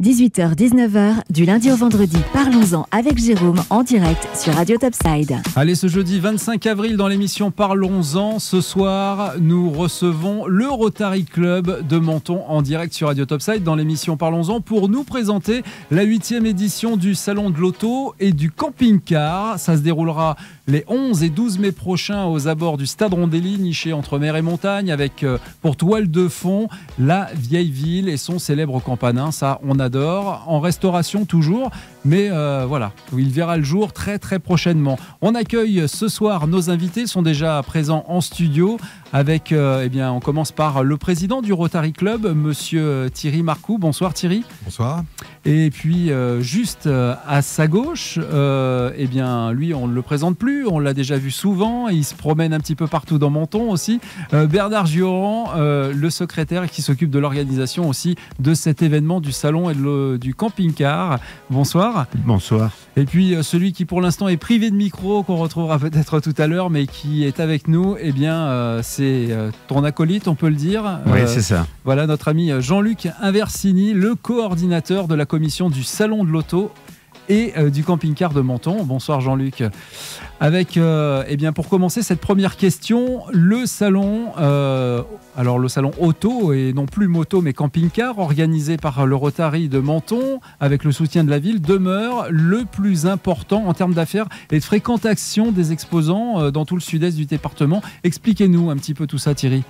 18h-19h, du lundi au vendredi, parlons-en avec Jérôme en direct sur Radio Topside. Allez, ce jeudi 25 avril, dans l'émission Parlons-en, ce soir, nous recevons le Rotary Club de Menton en direct sur Radio Topside dans l'émission Parlons-en pour nous présenter la 8e édition du Salon de l'Auto et du camping-car. Ça se déroulera les 11 et 12 mai prochains aux abords du Stade Rondelli, niché entre mer et montagne, avec pour toile de fond la vieille ville et son célèbre campanin. Ça, on adore. En restauration toujours, mais voilà, il verra le jour très très prochainement. On accueille ce soir nos invités, ils sont déjà présents en studio avec, on commence par le président du Rotary Club, monsieur Thierry Marcoux. Bonsoir Thierry. Bonsoir. Et puis juste à sa gauche, lui on ne le présente plus, on l'a déjà vu souvent, il se promène un petit peu partout dans Menton aussi. Bernard Gioran, le secrétaire qui s'occupe de l'organisation aussi de cet événement du salon et du camping-car. Bonsoir. Bonsoir. Et puis celui qui pour l'instant est privé de micro, qu'on retrouvera peut-être tout à l'heure, mais qui est avec nous, c'est ton acolyte, on peut le dire. Oui, c'est ça. Voilà notre ami Jean-Luc Inversini, le coordinateur de la commission du Salon de l'Auto et du camping-car de Menton. Bonsoir Jean-Luc. Avec, pour commencer cette première question, le salon auto et non plus moto mais camping-car organisé par le Rotary de Menton avec le soutien de la ville demeure le plus important en termes d'affaires et de fréquentation des exposants dans tout le sud-est du département. Expliquez-nous un petit peu tout ça Thierry.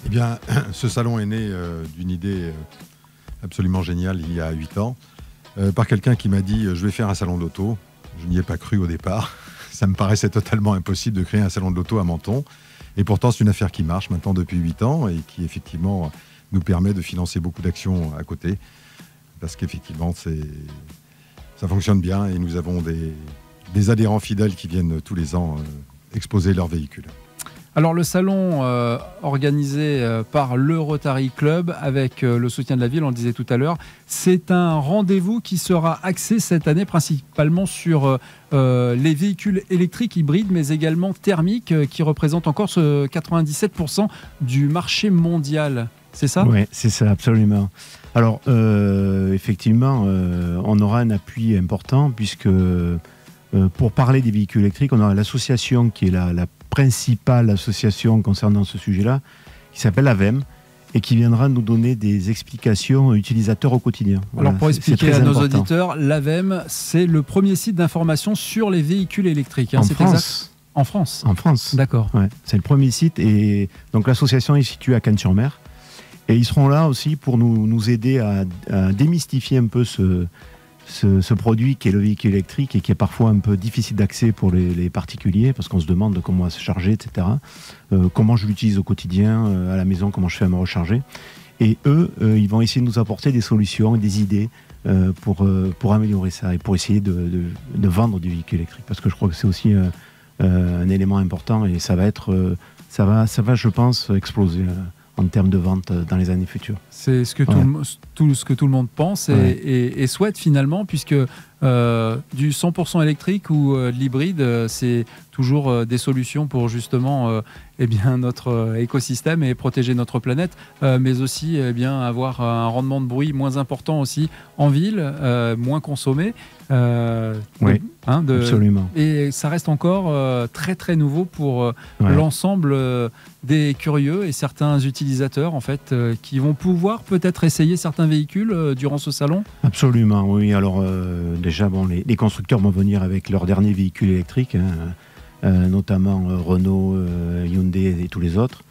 Eh bien, ce salon est né d'une idée absolument géniale il y a 8 ans par quelqu'un qui m'a dit « je vais faire un salon d'auto ». Je n'y ai pas cru au départ. Ça me paraissait totalement impossible de créer un salon de l'auto à Menton. Et pourtant, c'est une affaire qui marche maintenant depuis 8 ans et qui, effectivement, nous permet de financer beaucoup d'actions à côté. Parce qu'effectivement, ça fonctionne bien et nous avons des adhérents fidèles qui viennent tous les ans exposer leurs véhicules. Alors le salon organisé par le Rotary Club avec le soutien de la ville, on le disait tout à l'heure, c'est un rendez-vous qui sera axé cette année principalement sur les véhicules électriques hybrides mais également thermiques qui représentent encore ce 97% du marché mondial. C'est ça ? Oui, c'est ça, absolument. Alors effectivement, on aura un appui important puisque pour parler des véhicules électriques, on aura l'association qui est la principale association concernant ce sujet-là, qui s'appelle AVEM, et qui viendra nous donner des explications utilisateurs au quotidien. Alors pour expliquer à nos auditeurs, l'AVEM, c'est le premier site d'information sur les véhicules électriques. En c'est France. Exact ? En France. En France. D'accord. Ouais, c'est le premier site, et donc l'association est située à Cannes-sur-Mer, et ils seront là aussi pour nous aider à démystifier un peu ce produit qui est le véhicule électrique et qui est parfois un peu difficile d'accès pour les particuliers parce qu'on se demande comment se charger, etc. Comment je l'utilise au quotidien, à la maison, comment je fais à me recharger. Et eux, ils vont essayer de nous apporter des solutions et des idées pour améliorer ça et pour essayer de vendre du véhicule électrique. Parce que je crois que c'est aussi un élément important et ça va, je pense, exploser en termes de vente dans les années futures. C'est ce que tout le monde pense et souhaite finalement, puisque du 100% électrique ou de l'hybride, c'est toujours des solutions pour justement notre écosystème et protéger notre planète, mais aussi avoir un rendement de bruit moins important aussi en ville, moins consommé. Absolument. Et ça reste encore très très nouveau pour l'ensemble des curieux et certains utilisateurs en fait qui vont pouvoir peut-être essayer certains véhicules durant ce salon. Absolument, oui. Alors déjà, les constructeurs vont venir avec leurs derniers véhicules électriques, notamment Renault, Hyundai et tous les autres.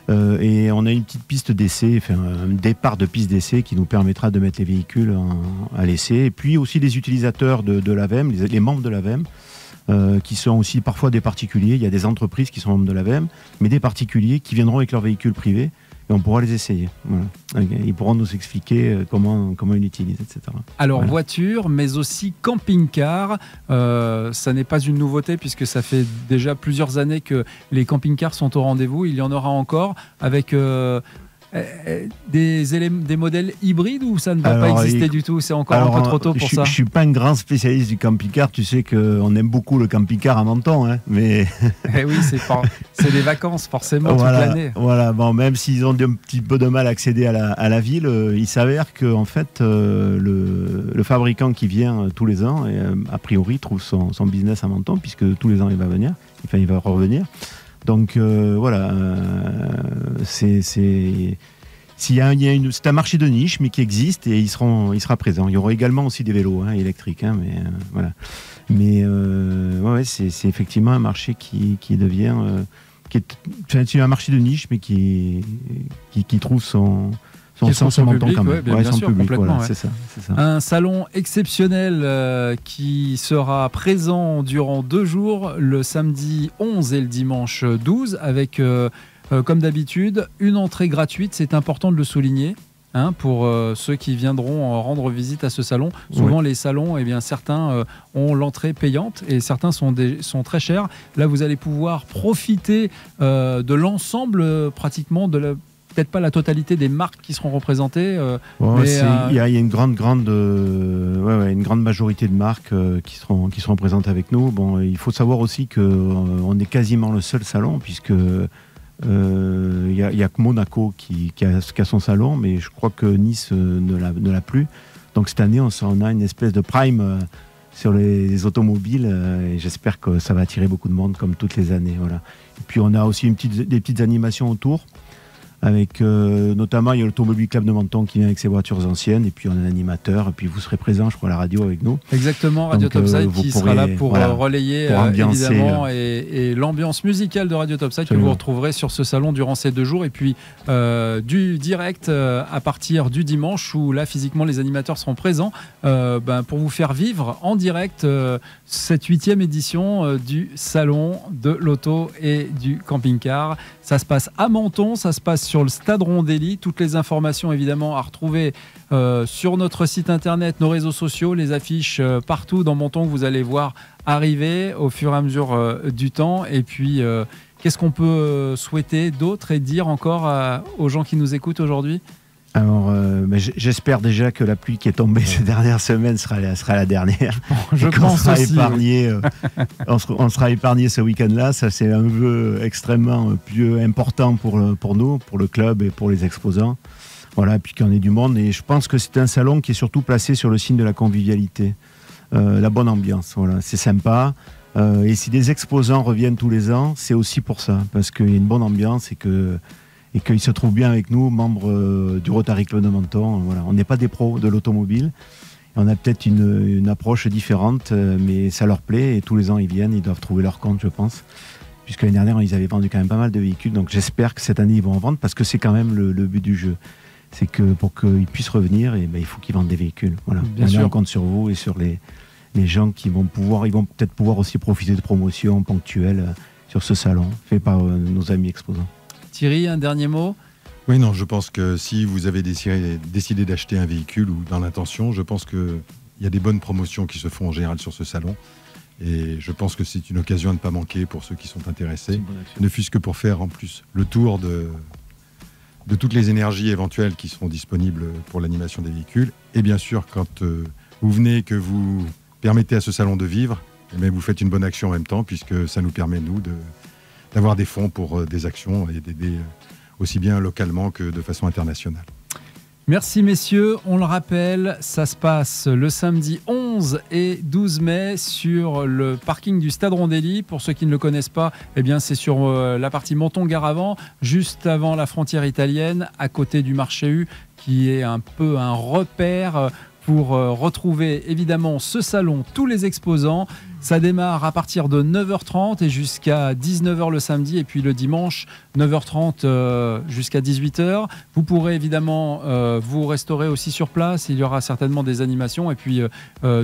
Et on a une petite piste d'essai, un départ de piste d'essai qui nous permettra de mettre les véhicules à l'essai. Et puis aussi les utilisateurs de l'AVEM, les membres de l'AVEM, qui sont aussi parfois des particuliers. Il y a des entreprises qui sont membres de l'AVEM, mais des particuliers qui viendront avec leurs véhicules privés et on pourra les essayer. Voilà. Ils pourront nous expliquer comment ils l'utilisent, etc. Alors voiture, mais aussi camping-car. Ça n'est pas une nouveauté puisque ça fait déjà plusieurs années que les camping-cars sont au rendez-vous. Il y en aura encore avec des modèles hybrides ou ça ne va pas exister du tout? C'est encore un peu trop tôt pour ça. Je ne suis pas un grand spécialiste du camping-car. Tu sais qu'on aime beaucoup le camping-car à Menton. Hein, mais... oui, c'est des vacances forcément toute l'année. Voilà, bon, même s'ils ont un petit peu de mal à accéder à la ville, il s'avère que en fait, le fabricant qui vient tous les ans, a priori, trouve son business à Menton, puisque tous les ans il va venir. Enfin, il va revenir. Donc voilà, c'est un marché de niche, mais qui existe et il sera présent. Il y aura également aussi des vélos électriques, mais voilà. Mais ouais, c'est effectivement un marché qui devient, c'est un marché de niche, mais qui trouve son public, bien sûr, public, complètement. Voilà, c'est ça. Un salon exceptionnel qui sera présent durant 2 jours, le samedi 11 et le dimanche 12, avec, comme d'habitude, une entrée gratuite. C'est important de le souligner. Pour ceux qui viendront rendre visite à ce salon. Souvent, les salons, certains ont l'entrée payante et certains sont très chers. Là, vous allez pouvoir profiter de l'ensemble, pratiquement, peut-être pas la totalité des marques qui seront représentées. Il y a une grande majorité de marques qui seront présentes avec nous. Bon, il faut savoir aussi qu'on est quasiment le seul salon, puisque il y a que Monaco qui a son salon, mais je crois que Nice ne l'a plus. Donc cette année, on a une espèce de prime sur les automobiles, et j'espère que ça va attirer beaucoup de monde comme toutes les années. Voilà. Et puis on a aussi des petites animations autour. Avec notamment, il y a l'Automobile Club de Menton qui vient avec ses voitures anciennes, et puis on a un animateur, et puis vous serez présent, je crois, à la radio avec nous. Exactement, Radio Topside qui sera là pour relayer évidemment et l'ambiance musicale de Radio Topside que vous retrouverez sur ce salon durant ces 2 jours, et puis du direct à partir du dimanche, où là physiquement les animateurs seront présents pour vous faire vivre en direct cette 8e édition du salon de l'auto et du camping-car. Ça se passe à Menton, ça se passe sur le Stade Rondelli. Toutes les informations évidemment à retrouver sur notre site internet, nos réseaux sociaux, les affiches partout dans Menton que vous allez voir arriver au fur et à mesure du temps. Et puis qu'est-ce qu'on peut souhaiter d'autre et dire encore aux gens qui nous écoutent aujourd'hui? Alors, j'espère déjà que la pluie qui est tombée ces dernières semaines sera la dernière. Je pense aussi. On sera épargné ce week-end-là. Ça, c'est un vœu extrêmement plus important pour nous, pour le club et pour les exposants. Voilà, puis qu'il y en ait du monde. Et je pense que c'est un salon qui est surtout placé sur le signe de la convivialité, la bonne ambiance. Voilà, c'est sympa. Et si des exposants reviennent tous les ans, c'est aussi pour ça, parce qu'il y a une bonne ambiance et qu'ils se trouvent bien avec nous, membres du Rotary Club de Menton. Voilà. On n'est pas des pros de l'automobile. On a peut-être une approche différente, mais ça leur plaît et tous les ans ils viennent, ils doivent trouver leur compte, je pense. Puisque l'année dernière, ils avaient vendu quand même pas mal de véhicules, donc j'espère que cette année ils vont en vendre, parce que c'est quand même le but du jeu. C'est que pour qu'ils puissent revenir, il faut qu'ils vendent des véhicules. Voilà. On compte sur vous et sur les gens qui vont peut-être pouvoir aussi profiter de promotions ponctuelles sur ce salon, fait par nos amis exposants. Thierry, un dernier mot? Oui, non, je pense que si vous avez décidé d'acheter un véhicule ou dans l'intention, je pense qu'il y a des bonnes promotions qui se font en général sur ce salon. Et je pense que c'est une occasion à ne pas manquer pour ceux qui sont intéressés, ne fût-ce que pour faire en plus le tour de toutes les énergies éventuelles qui seront disponibles pour l'animation des véhicules. Et bien sûr, quand vous venez, que vous permettez à ce salon de vivre, vous faites une bonne action en même temps, puisque ça nous permet, nous, d'avoir des fonds pour des actions et d'aider aussi bien localement que de façon internationale. Merci messieurs, on le rappelle, ça se passe le samedi 11 et 12 mai sur le parking du Stade Rondelli. Pour ceux qui ne le connaissent pas, c'est sur la partie Menton-Gare-Avant, juste avant la frontière italienne, à côté du marché U, qui est un peu un repère pour retrouver évidemment ce salon, tous les exposants. Ça démarre à partir de 9h30 et jusqu'à 19h le samedi, et puis le dimanche 9h30 jusqu'à 18h. Vous pourrez évidemment vous restaurer aussi sur place. Il y aura certainement des animations, et puis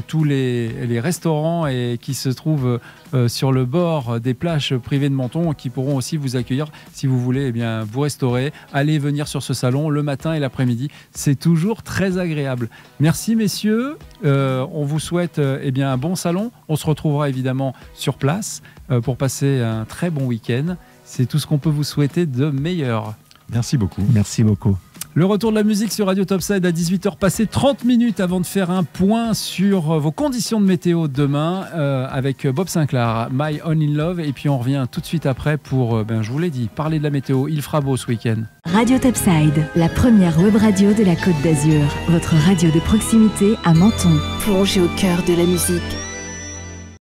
tous les restaurants qui se trouvent sur le bord des plages privées de Menton, qui pourront aussi vous accueillir si vous voulez vous restaurer. Allez venir sur ce salon le matin et l'après-midi. C'est toujours très agréable. Merci messieurs. On vous souhaite un bon salon. On se retrouvera évidemment sur place pour passer un très bon week-end. C'est tout ce qu'on peut vous souhaiter de meilleur. Merci beaucoup. Merci beaucoup. Le retour de la musique sur Radio Topside à 18h passé 30 minutes avant de faire un point sur vos conditions de météo demain avec Bob Sinclair, My Only Love. Et puis on revient tout de suite après pour, je vous l'ai dit, parler de la météo. Il fera beau ce week-end. Radio Topside, la première web radio de la Côte d'Azur. Votre radio de proximité à Menton. Plongez au cœur de la musique